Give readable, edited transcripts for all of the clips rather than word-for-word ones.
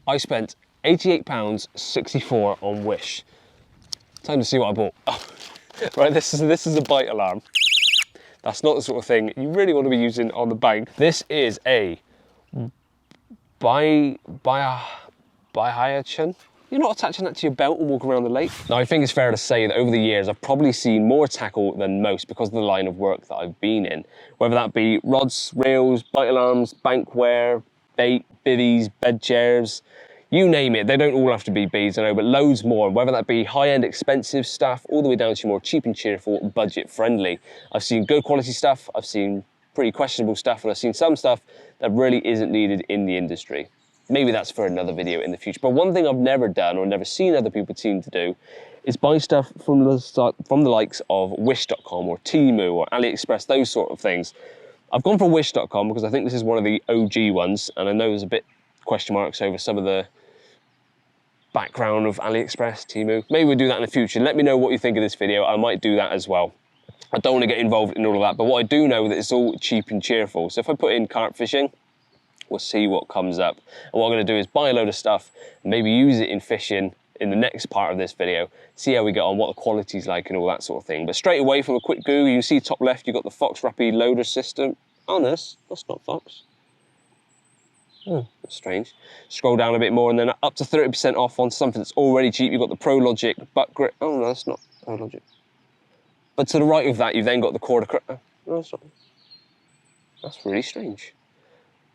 I spent £88.64 on Wish. Time to see what I bought. Oh, right, this is a bite alarm. That's not the sort of thing you really want to be using on the bank. This is a Baihaichan. You're not attaching that to your belt and walking around the lake. Now, I think it's fair to say that over the years, I've probably seen more tackle than most because of the line of work that I've been in. Whether that be rods, reels, bite alarms, bankware, bait, bivvies, bed chairs, you name it. They don't all have to be beads, I know, but loads more. Whether that be high-end expensive stuff, all the way down to more cheap and cheerful, budget-friendly. I've seen good quality stuff, I've seen pretty questionable stuff, and I've seen some stuff that really isn't needed in the industry. Maybe that's for another video in the future. But one thing I've never done or never seen other people seem to do is buy stuff from the likes of Wish.com or Temu or AliExpress, those sort of things. I've gone for Wish.com because I think this is one of the OG ones, and I know there's a bit question marks over some of the background of AliExpress, Temu. Maybe we'll do that in the future. Let me know what you think of this video. I might do that as well. I don't want to get involved in all of that, but what I do know that it's all cheap and cheerful. So if I put in carp fishing, we'll see what comes up. And what I'm going to do is buy a load of stuff, and maybe use it in fishing in the next part of this video, see how we get on, what the quality's like and all that sort of thing. But straight away from a quick Google, you can see top left, you've got the Fox Rapid loader system. Oh no, that's not Fox. Oh, that's strange. Scroll down a bit more and then up to 30% off on something that's already cheap. You've got the Pro Logic butt grip. Oh no, that's not Pro Logic. But to the right of that, you've then got the quarter. Oh, no, that's not. That's really strange.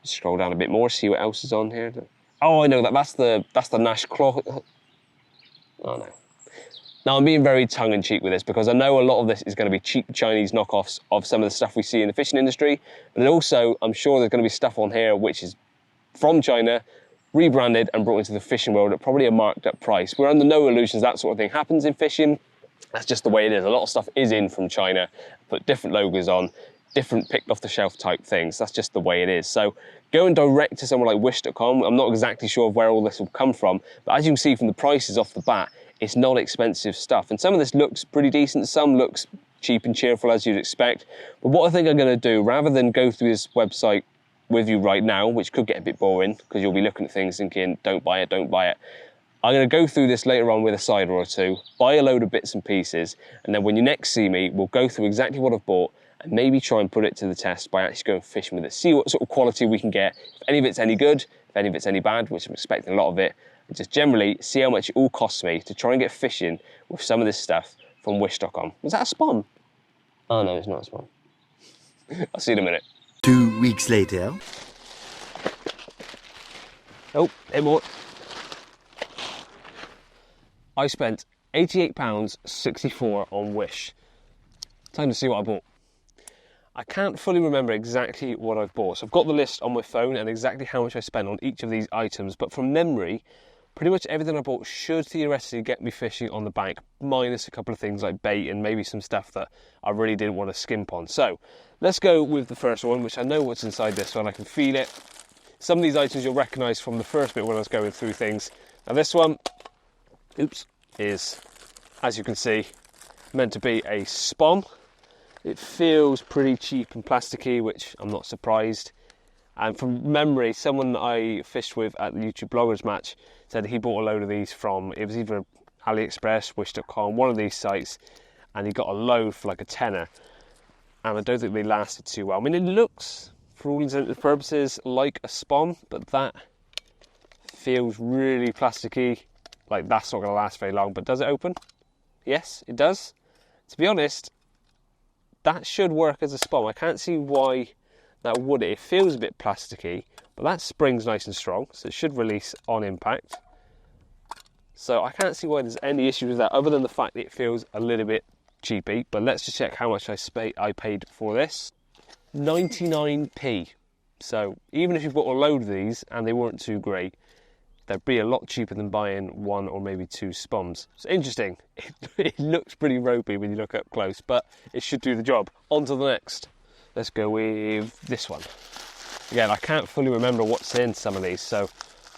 Scroll down a bit more, see what else is on here. Oh, I know that. That's the Nash Claw. Oh no. Now I'm being very tongue-in-cheek with this because I know a lot of this is going to be cheap Chinese knockoffs of some of the stuff we see in the fishing industry, but also I'm sure there's going to be stuff on here which is from China, rebranded and brought into the fishing world at probably a marked up price. We're under no illusions that sort of thing happens in fishing. That's just the way it is. A lot of stuff is in from China, put different logos on, different picked off the shelf type things. That's just the way it is. So going direct to somewhere like Wish.com, I'm not exactly sure of where all this will come from, but as you can see from the prices off the bat, it's not expensive stuff. And some of this looks pretty decent, some looks cheap and cheerful as you'd expect. But what I think I'm gonna do, rather than go through this website with you right now, which could get a bit boring because you'll be looking at things thinking, don't buy it, don't buy it. I'm going to go through this later on with a cider or two, buy a load of bits and pieces, and then when you next see me, we'll go through exactly what I've bought and maybe try and put it to the test by actually going fishing with it, see what sort of quality we can get, if any of it's any good, if any of it's any bad, which I'm expecting a lot of it, and just generally see how much it all costs me to try and get fishing with some of this stuff from Wish.com. Was that a spawn? Oh no, it's not a spawn. I'll see you in a minute. 2 weeks later. Oh, hey more. I spent £88.64 on Wish. Time to see what I bought. I can't fully remember exactly what I've bought. So I've got the list on my phone and exactly how much I spent on each of these items, but from memory, pretty much everything I bought should theoretically get me fishing on the bank, minus a couple of things like bait and maybe some stuff that I really didn't want to skimp on. So let's go with the first one, which I know what's inside this one. I can feel it. Some of these items you'll recognise from the first bit when I was going through things. Now this one, oops, is, as you can see, meant to be a spawn. It feels pretty cheap and plasticky, which I'm not surprised. And from memory, someone I fished with at the YouTube Bloggers Match said he bought a load of these from, it was either AliExpress, Wish.com, one of these sites, and he got a load for like a tenner. And I don't think they lasted too well. I mean, it looks, for all intents and purposes, like a spawn, but that feels really plasticky. Like, that's not going to last very long, but does it open? Yes, it does. To be honest, that should work as a spawn. I can't see why that would. It feels a bit plasticky, but that spring's nice and strong, so it should release on impact. So I can't see why there's any issue with that, other than the fact that it feels a little bit cheapy. But let's just check how much I paid for this. 99p. So even if you bought a load of these and they weren't too great, they'd be a lot cheaper than buying one or maybe two spawns. It's interesting. It looks pretty ropey when you look up close, but it should do the job. On to the next. Let's go with this one. Again, I can't fully remember what's in some of these, so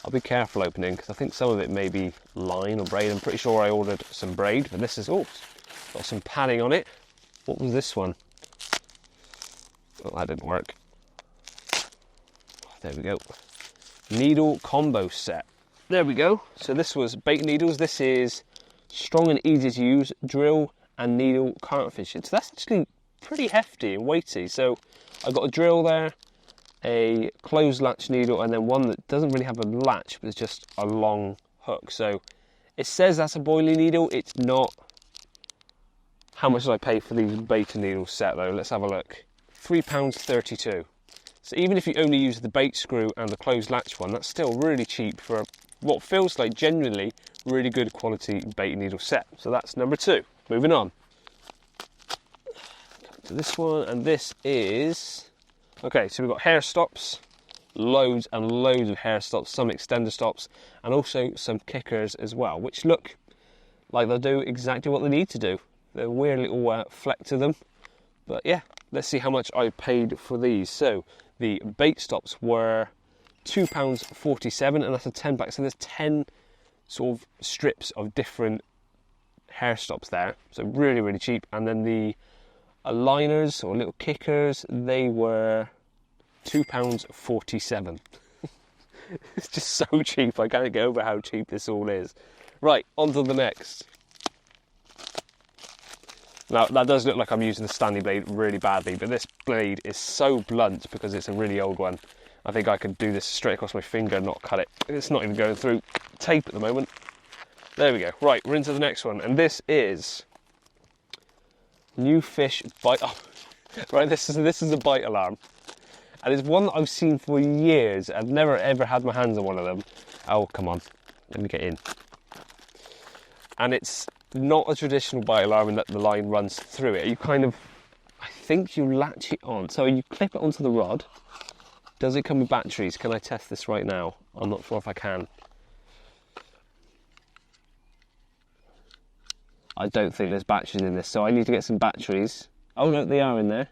I'll be careful opening, because I think some of it may be line or braid. I'm pretty sure I ordered some braid, but this is, oh, got some padding on it. What was this one? Oh, that didn't work. There we go. Needle combo set. There we go. So this was bait needles. This is strong and easy to use drill and needle carp fishing. So that's actually pretty hefty and weighty. So I've got a drill there, a closed latch needle, and then one that doesn't really have a latch, but it's just a long hook. So it says that's a boilie needle. It's not. How much did I pay for these bait needle set though? Let's have a look. £3.32. So even if you only use the bait screw and the closed latch one, that's still really cheap for what feels like genuinely really good quality bait needle set. So that's number 2. Moving on to this one, and this is, okay, so we've got hair stops, loads and loads of hair stops, some extender stops, and also some kickers as well, which look like they'll do exactly what they need to do. They're a weird little fleck to them, but yeah, let's see how much I paid for these. So the bait stops were £2.47, and that's a 10 pack. So there's 10 sort of strips of different hair stops there. So really, really cheap. And then the liners or little kickers, they were £2.47. It's just so cheap. I can't get over how cheap this all is. Right, on to the next. Now, that does look like I'm using the Stanley blade really badly, but this blade is so blunt because it's a really old one. I think I could do this straight across my finger and not cut it. It's not even going through tape at the moment. There we go. Right, we're into the next one, and this is new fish bite. Oh, right, this is a bite alarm, and it's one that I've seen for years. I've never ever had my hands on one of them. Oh, come on, let me get in. And it's not a traditional bite alarm in that the line runs through it. You kind of, I think you latch it on. So you clip it onto the rod. Does it come with batteries? Can I test this right now? I'm not sure if I can. I don't think there's batteries in this, so I need to get some batteries. Oh no, they are in there.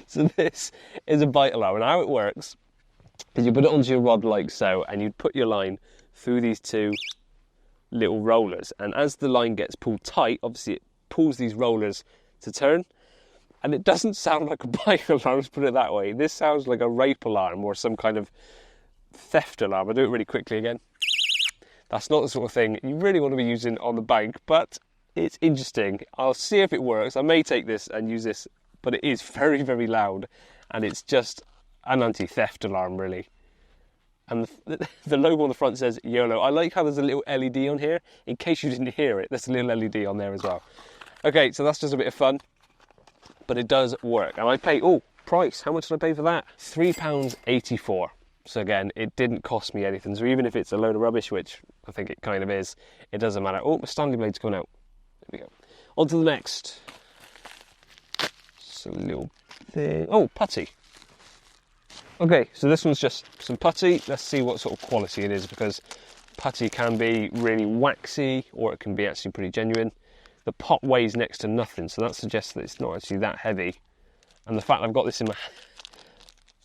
So this is a bite alarm, and how it works is you put it onto your rod like so, and you put your line through these 2 little rollers, and as the line gets pulled tight, obviously it pulls these rollers to turn, and it doesn't sound like a bite alarm, let's put it that way. This sounds like a rape alarm or some kind of theft alarm. I'll do it really quickly again. That's not the sort of thing you really want to be using on the bank, but it's interesting. I'll see if it works. I may take this and use this, but it is very, very loud, and it's just an anti-theft alarm, really. And the logo on the front says YOLO. I like how there's a little LED on here. In case you didn't hear it, there's a little LED on there as well. Okay, so that's just a bit of fun, but it does work. And I pay, oh, price, how much did I pay for that? £3.84. So again, it didn't cost me anything. So even if it's a load of rubbish, which I think it kind of is, it doesn't matter. Oh, my Stanley blade's going out. There we go. On to the next. Just a little thing. Oh, putty. Okay, so this one's just some putty. Let's see what sort of quality it is, because putty can be really waxy or it can be actually pretty genuine. The pot weighs next to nothing, so that suggests that it's not actually that heavy. And the fact I've got this in my...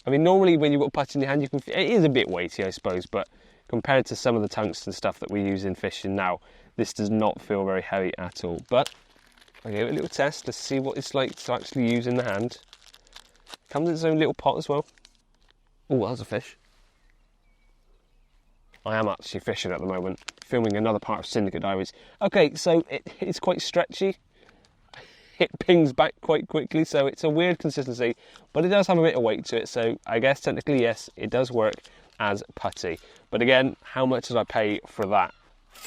I mean, normally when you've got putty in your hand, you can... it is a bit weighty, I suppose, but compared to some of the tungsten stuff that we use in fishing now, this does not feel very heavy at all. But I gave it a little test. Let's see what it's like to actually use in the hand. Comes in its own little pot as well. Oh, that was a fish. I am actually fishing at the moment, filming another part of Syndicate Diaries. Okay, so it's quite stretchy. It pings back quite quickly, so it's a weird consistency, but it does have a bit of weight to it, so I guess technically, yes, it does work as putty. But again, how much did I pay for that?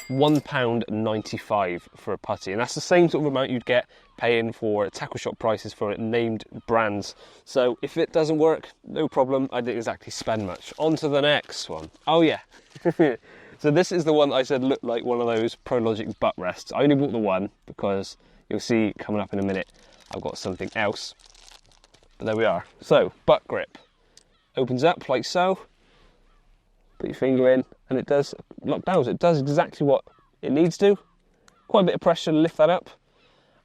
£1.95 for a putty, and that's the same sort of amount you'd get paying for tackle shop prices for named brands. So if it doesn't work, no problem, I didn't exactly spend much. On to the next one. Oh yeah. So this is the one I said looked like one of those ProLogic butt rests. I only bought the one because you'll see coming up in a minute I've got something else. But there we are. So, butt grip. Opens up like so. Put your finger in and it does lock down. So it does exactly what it needs to. Quite a bit of pressure to lift that up.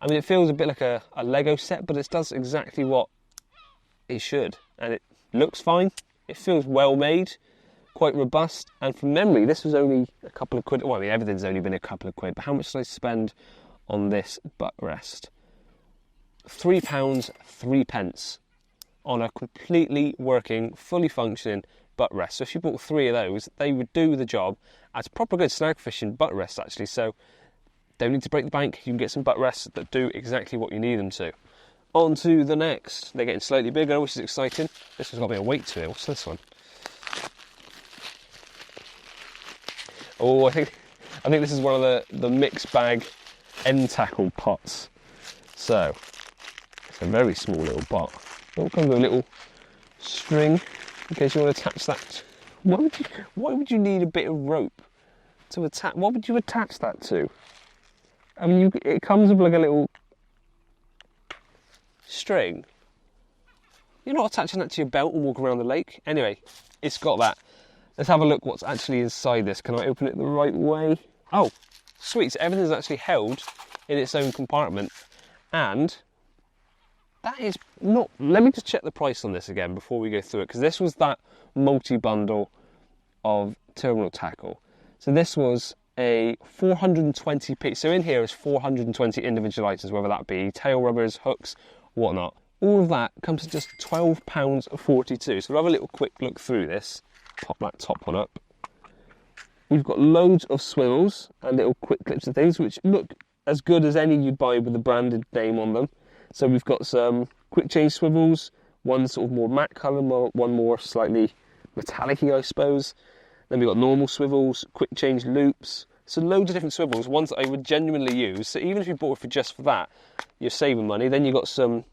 I mean, it feels a bit like a Lego set, but it does exactly what it should. And it looks fine. It feels well made, quite robust. And from memory, this was only a couple of quid. Well, I mean, everything's only been a couple of quid. But how much did I spend on this butt rest? £3, 3p on a completely working, fully functioning butt rest. So if you bought 3 of those, they would do the job as proper good snag fishing butt rests actually. So don't need to break the bank, you can get some butt rests that do exactly what you need them to. On to the next. They're getting slightly bigger, which is exciting. This one's got a bit of weight to it. What's this one? Oh, I think this is one of the mixed bag end tackle pots. So it's a very small little pot. Oh, comes with a little string in case you want to attach that. Why would you need a bit of rope to attach? What would you attach that to? I mean, it comes with like a little string. You're not attaching that to your belt and walk around the lake. Anyway, it's got that. Let's have a look what's actually inside this. Can I open it the right way? Oh, sweet. So everything's actually held in its own compartment. And that is not... Let me just check the price on this again before we go through it, because this was that multi-bundle of terminal tackle. So this was a 420p. So in here is 420 individual items, whether that be tail rubbers, hooks, whatnot. All of that comes to just £12.42. So we'll have a little quick look through this. Pop that top one up. We've got loads of swivels and little quick clips and things, which look as good as any you'd buy with a branded name on them. So we've got some quick change swivels, one sort of more matte colour, one more slightly metallic-y, I suppose. Then we've got normal swivels, quick change loops. So loads of different swivels, ones that I would genuinely use. So even if you bought it for just for that, you're saving money. Then you've got some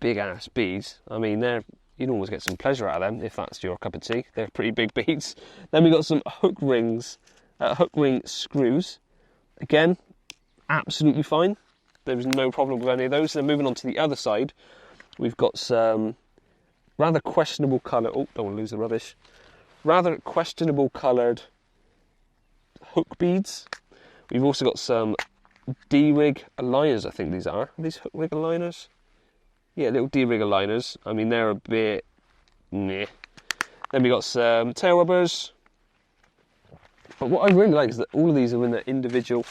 big ass beads. I mean, you'd almost get some pleasure out of them if that's your cup of tea. They're pretty big beads. Then we've got some hook ring screws. Again, absolutely fine. There was no problem with any of those. Then moving on to the other side, we've got some rather questionable colour. Oh, don't want to lose the rubbish. Rather questionable coloured hook beads. We've also got some D-rig aligners, I think these are. Are these hook rig aligners? Yeah, little D-rig aligners. I mean, they're a bit... meh. Then we got some tail rubbers. But what I really like is that all of these are in their individual...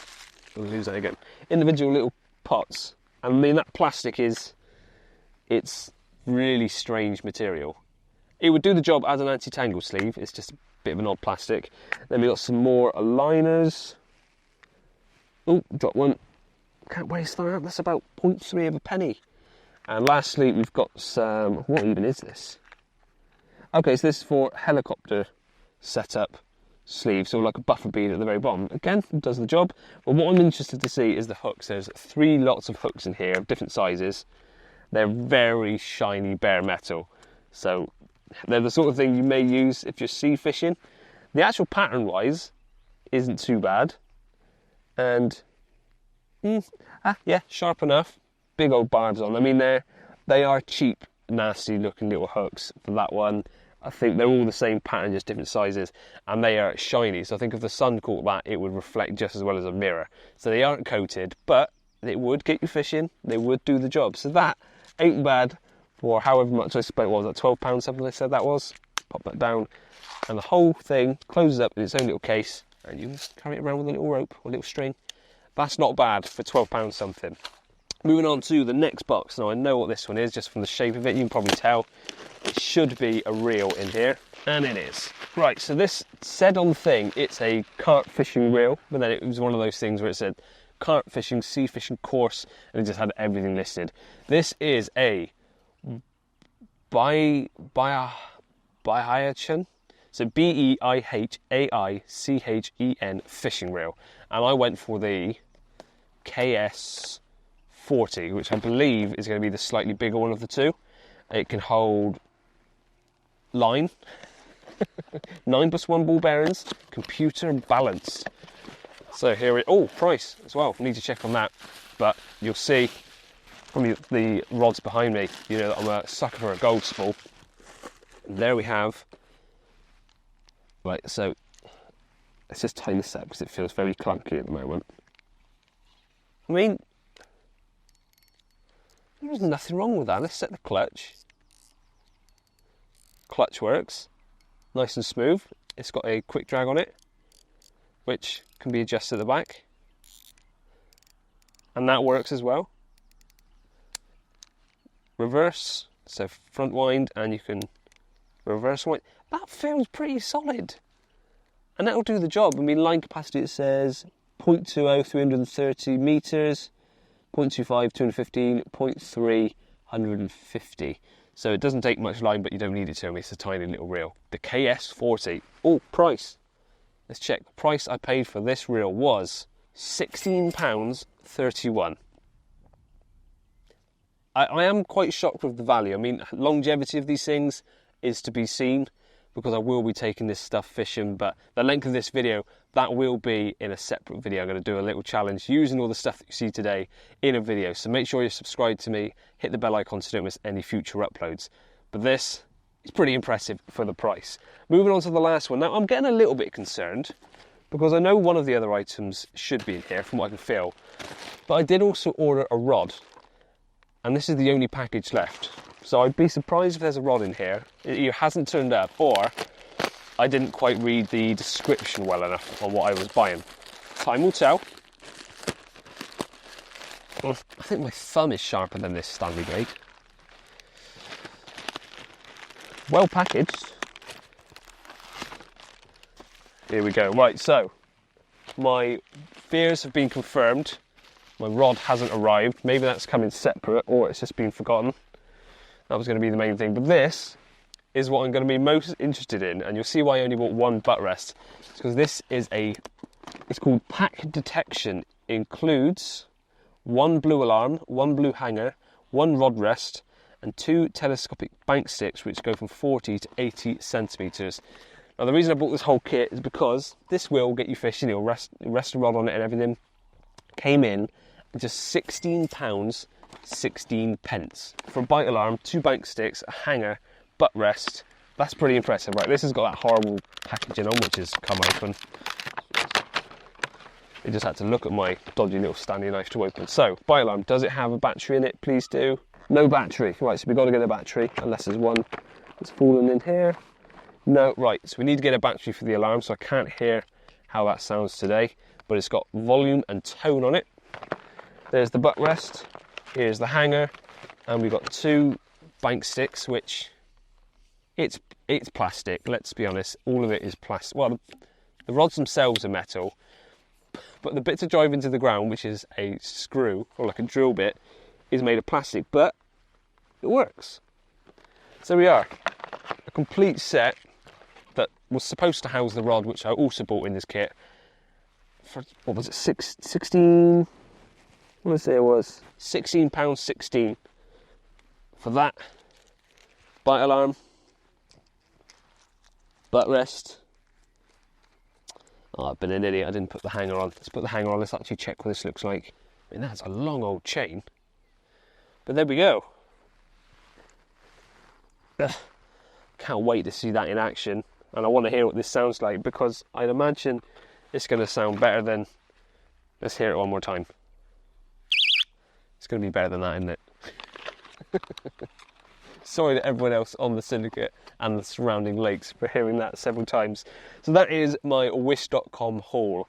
I'll lose that again. Individual little pots. And I mean, that plastic is... It's really strange material. It would do the job as an anti-tangle sleeve. It's just a bit of an odd plastic. Then we got some more aligners. Oh, dropped one. Can't waste that. That's about 0.3 of a penny. And lastly, we've got some... What even is this? Okay, so this is for helicopter setup sleeve. So like a buffer bead at the very bottom. Again, does the job. But what I'm interested to see is the hooks. There's 3 lots of hooks in here of different sizes. They're very shiny bare metal. So they're the sort of thing you may use if you're sea fishing. The actual pattern-wise isn't too bad. And, yeah, sharp enough. Big old barbs on. I mean, they are cheap, nasty-looking little hooks for that one. I think they're all the same pattern, just different sizes. And they are shiny. So I think if the sun caught that, it would reflect just as well as a mirror. So they aren't coated, but it would get you fishing. They would do the job. So that ain't bad. For however much I spent. What was that, £12 something I said that was? Pop that down. And the whole thing closes up in its own little case. And you can just carry it around with a little rope or a little string. That's not bad for £12 something. Moving on to the next box. Now I know what this one is just from the shape of it. You can probably tell. It should be a reel in here. And it is. Right, so this said on the thing, it's a carp fishing reel. But then it was one of those things where it said carp fishing, sea fishing course. And it just had everything listed. This is a Beihachen, so Beihachen fishing reel, and I went for the KS40, which I believe is going to be the slightly bigger one of the two. It can hold line, 9+1 ball bearings, computer balance. So here it. Oh, price as well. Need to check on that, but you'll see from the rods behind me, you know that I'm a sucker for a gold spool. And there we have. Right, so let's just tighten this up because it feels very clunky at the moment. I mean, there's nothing wrong with that. Let's set the clutch. Clutch works, nice and smooth. It's got a quick drag on it, which can be adjusted at the back. And that works as well. reverse, so front wind, and you can reverse wind. That feels pretty solid. And that'll do the job. I mean, line capacity, it says 0.20, 330 metres, 0.25, 215, 0.3, 150. So it doesn't take much line, but you don't need it to. I mean, it's a tiny little reel. The KS40. Oh, price. Let's check. The price I paid for this reel was £16.31. I am quite shocked with the value. I mean, longevity of these things is to be seen, because I will be taking this stuff fishing, but the length of this video, that will be in a separate video. I'm going to do a little challenge using all the stuff that you see today in a video. So make sure you're subscribed to me, hit the bell icon so you don't miss any future uploads. But this is pretty impressive for the price. Moving on to the last one. Now, I'm getting a little bit concerned because I know one of the other items should be in here from what I can feel, but I did also order a rod, and this is the only package left. So I'd be surprised if there's a rod in here. It either hasn't turned up, or I didn't quite read the description well enough on what I was buying. Time will tell. I think my thumb is sharper than this Stanley blade. Well packaged. Here we go. Right, so my fears have been confirmed. My rod hasn't arrived. Maybe that's coming separate, or it's just been forgotten. That was going to be the main thing. But this is what I'm going to be most interested in, and you'll see why I only bought one butt rest. It's because this is it's called Pack Detection. It includes one blue alarm, one blue hanger, one rod rest, and 2 telescopic bank sticks, which go from 40 to 80 centimetres. Now, the reason I bought this whole kit is because this will get you fishing. It'll rest the rod on it and everything. Came in at just £16, 16 pence for a bite alarm, 2 bank sticks, a hanger, butt rest. That's pretty impressive. Right, this has got that horrible packaging on, which has come open. You just had to look at my dodgy little Stanley knife to open. So, bite alarm, does it have a battery in it? Please do. No battery. Right, so we've got to get a battery, unless there's one that's fallen in here. No, right, so we need to get a battery for the alarm, so I can't hear how that sounds today, but it's got volume and tone on it. There's the butt rest. Here's the hanger, and we've got 2 bank sticks, which it's plastic. Let's be honest, all of it is plastic. Well, the rods themselves are metal, but the bit to drive into the ground, which is a screw or like a drill bit, is made of plastic, but it works. So we are a complete set that was supposed to house the rod, which I also bought in this kit for, what was it, 16? What did I say it was? £16.16 for that. Bite alarm, butt rest. Oh, I've been an idiot, I didn't put the hanger on. Let's put the hanger on, let's actually check what this looks like. I mean, that's a long old chain. But there we go. Ugh. Can't wait to see that in action. And I want to hear what this sounds like, because I'd imagine it's going to sound better than... Let's hear it one more time. It's going to be better than that, isn't it? Sorry to everyone else on the syndicate and the surrounding lakes for hearing that several times. So that is my wish.com haul.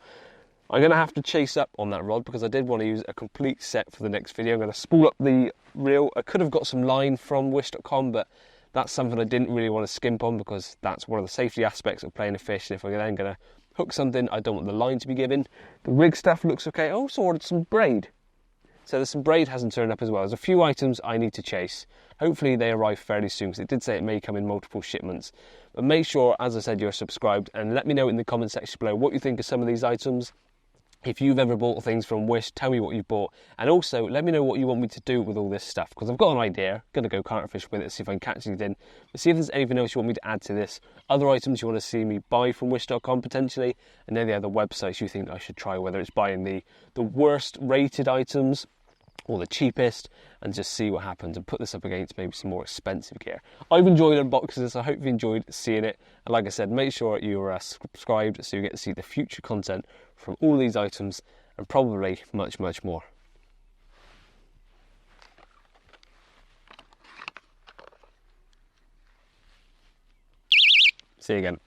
I'm going to have to chase up on that rod because I did want to use a complete set for the next video. I'm going to spool up the reel. I could have got some line from wish.com, but that's something I didn't really want to skimp on because that's one of the safety aspects of playing a fish. And if I'm then going to hook something, I don't want the line to be given. The rig stuff looks okay. I also ordered some braid. So there's some braid hasn't turned up as well. There's a few items I need to chase. Hopefully they arrive fairly soon, because it did say it may come in multiple shipments. But make sure, as I said, you're subscribed, and let me know in the comment section below what you think of some of these items. If you've ever bought things from Wish, tell me what you've bought. And also, let me know what you want me to do with all this stuff, because I've got an idea. I'm going to go carp fishing with it, see if I can catch anything. But see if there's anything else you want me to add to this. Other items you want to see me buy from wish.com potentially, and any other websites you think I should try, whether it's buying the worst rated items or the cheapest, and just see what happens and put this up against maybe some more expensive gear. I've enjoyed unboxing this. I hope you enjoyed seeing it. And like I said, make sure you're subscribed so you get to see the future content from all these items and probably much, much more. See you again.